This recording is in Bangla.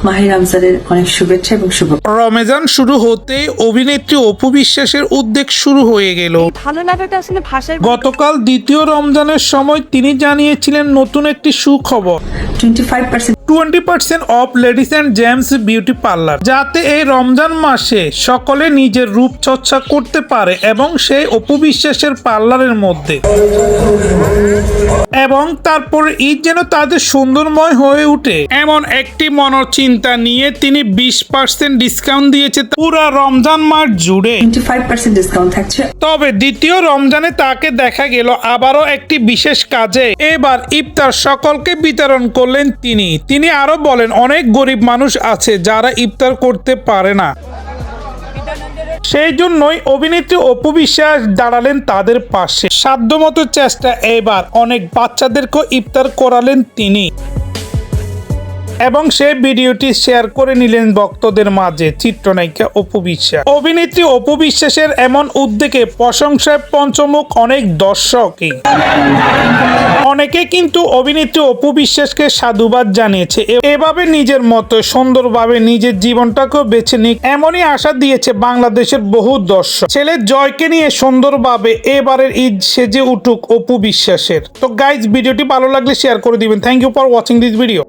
মাহে রমজানের অনেক শুভেচ্ছা এবং শুভ। রমজান শুরু হতে অভিনেত্রী অপু বিশ্বাসের উদ্যোগ শুরু হয়ে গেল। ভালো লাগাটা আসলে ভাষায় গতকাল দ্বিতীয় রমজানের সময় তিনি জানিয়েছিলেন নতুন একটি সুখবর 20% of ladies and gents beauty parlour, যাতে এই রমজান মাসে সকলে নিজের রূপচর্চা করতে পারে এবং সেই অপু বিশ্বাসের পার্লারের মধ্যে এবং তারপর ঈদ যেন তাদের সুন্দরময় হয়ে উঠে এমন একটি মনোচিন্তা নিয়ে তিনি 20% ডিসকাউন্ট দিয়েছে পুরো রমজান মাস জুড়ে। 25% ডিসকাউন্ট থাকছে। তবে দ্বিতীয় রমজানে তাকে দেখা গেল আবারও একটি বিশেষ কাজে। এবার ইফতার সকলকে বিতরণ করলেন তিনি আরো বলেন, অনেক গরিব মানুষ আছে যারা ইফতার করতে পারে না, সেই জন্যই অভিনেত্রী অপু বিশ্বাস দাঁড়ালেন তাদের পাশে। সাধ্যমতো চেষ্টা এবার অনেক বাচ্চাদেরকেও ইফতার করালেন তিনি এবং সেই ভিডিওটি শেয়ার করে নিলেন ভক্তদের মাঝে চিত্রনায়িকা অপু বিশ্বাস। অভিনেত্রী অপু বিশ্বাসের এমন উদ্যোগে প্রশংসায় পঞ্চমুখ অনেক দর্শকই। অনেকে কিন্তু অভিনেত্রী অপু বিশ্বাসকে সাধুবাদ জানিয়েছে, এভাবে নিজের মতো সুন্দরভাবে নিজের জীবনটাকেও বেছে নিক এমনই আশা দিয়েছে বাংলাদেশের বহু দর্শক। ছেলে জয়কে নিয়ে সুন্দরভাবে এবারের ঈদ সেজে উঠুক অপু বিশ্বাসের। তো গাইজ, ভিডিওটি ভালো লাগলে শেয়ার করে দিবেন। Thank you for watching this video.